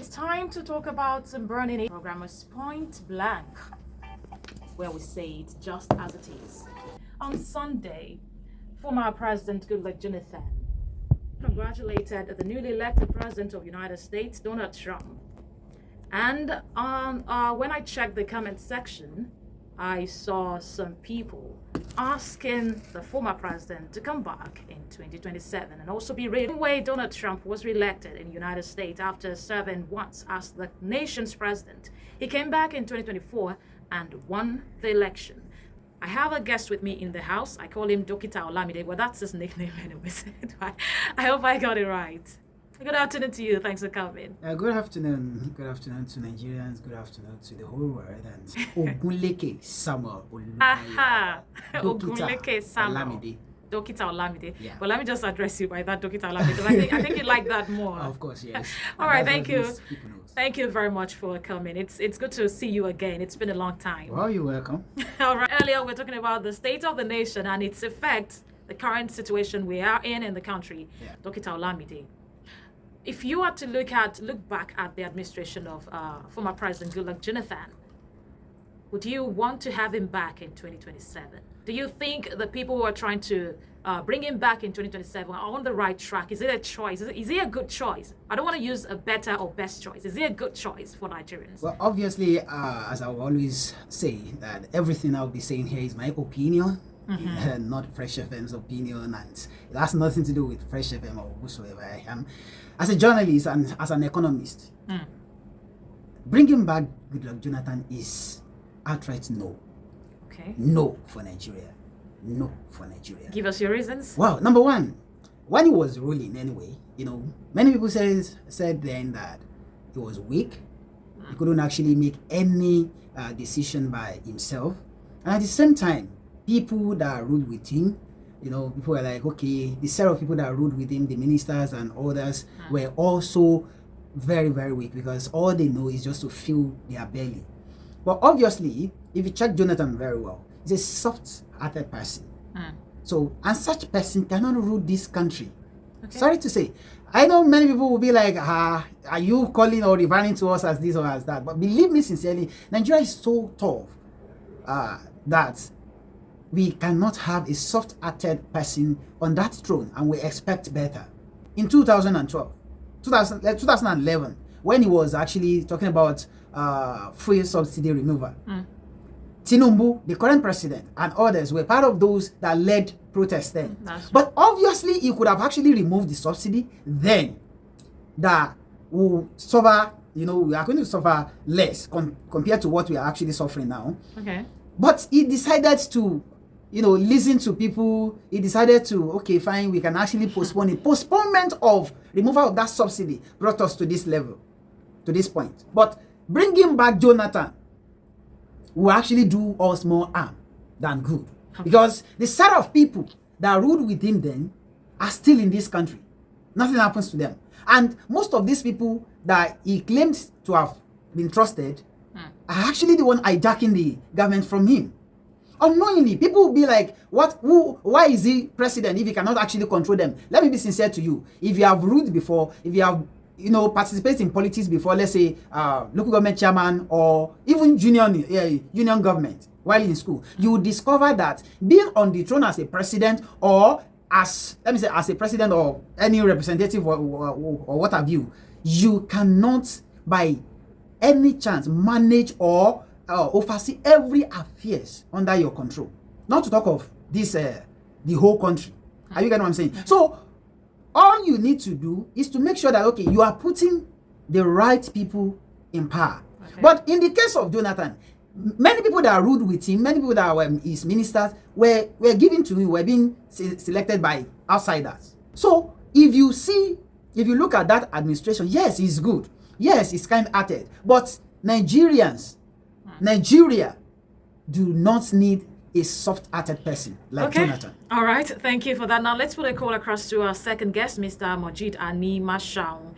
It's time to talk about some burning programmers point blank, where we say it just as it is. On Sunday, former President Goodluck Jonathan congratulated the newly elected President of the United States, Donald Trump. And when I checked the comment section, I saw some people asking the former president to come back in 2027 and also be ready. The way Donald Trump was reelected in the United States after serving once as the nation's president, he came back in 2024 and won the election. I have a guest with me in the house. I call him DOKITA Olamide. Well, that's his nickname anyways. I hope I got it right. Good afternoon to you. Thanks for coming. Good afternoon. Good afternoon to Nigerians. Good afternoon to the whole world. And Ogunleke Samuel Ogunleke Samuel Olamide. DOKITA Olamide. Yeah. Well, let me just address you by that DOKITA Olamide. I think you like that more. Of course, yes. All right, thank you. People knows. Thank you very much for coming. It's good to see you again. It's been a long time. Well, you're welcome. All right. Earlier, we're talking about the state of the nation and its effect, the current situation we are in the country. Yeah. DOKITA Olamide. If you were to look back at the administration of former President Goodluck Jonathan, would you want to have him back in 2027? Do you think the people who are trying to bring him back in 2027 are on the right track? Is it a choice? Is it a good choice? I don't want to use a better or best choice. Is it a good choice for Nigerians? Well, obviously, as I will always say, that everything I'll be saying here is my opinion. Not Fresh FM's opinion, and it has nothing to do with Fresh FM or whosoever I am. As a journalist and as an economist, bringing back Goodluck Jonathan is outright no. Okay. No for Nigeria. No for Nigeria. Give us your reasons. Well, number one, when he was ruling anyway, many people said then that he was weak. He couldn't actually make any decision by himself. And at the same time, people that ruled with him, people were like, okay, the set of people that ruled with him, the ministers and others, were also very, very weak because all they know is just to fill their belly. But obviously, if you check Jonathan very well, he's a soft-hearted person. So, and such person cannot rule this country. Okay. Sorry to say. I know many people will be like, are you calling or referring to us as this or as that? But believe me sincerely, Nigeria is so tough that we cannot have a soft-hearted person on that throne, and we expect better. In 2011, when he was actually talking about fuel subsidy removal, Tinubu, the current president, and others were part of those that led protests then. But obviously, he could have actually removed the subsidy then. That will suffer, we are going to suffer less compared to what we are actually suffering now. Okay. But he decided to listen to people. He decided to, okay, fine, we can actually postpone it. Postponement of removal of that subsidy brought us to this level, to this point. But bringing back Jonathan will actually do us more harm than good. Okay. Because the set of people that ruled with him then are still in this country. Nothing happens to them. And most of these people that he claimed to have been trusted are actually the one hijacking the government from him. Unknowingly, people will be like, why is he president if he cannot actually control them? Let me be sincere to you. If you have ruled before, if you have participated in politics before, let's say local government chairman or even union government while in school, you will discover that being on the throne as a president or as a president or any representative or what have you, you cannot by any chance manage or oversee every affairs under your control. Not to talk of this, the whole country. Are you getting what I'm saying? So all you need to do is to make sure that, okay, you are putting the right people in power. Okay. But in the case of Jonathan, many people that ruled with him, many people that were his ministers, were given to him, were being selected by outsiders. So if you look at that administration, yes, it's good. Yes, it's kind-hearted. But Nigeria do not need a soft-hearted person like Jonathan. All right, thank you for that. Now let's put a call across to our second guest, Mr. Mojid Ani Mashau.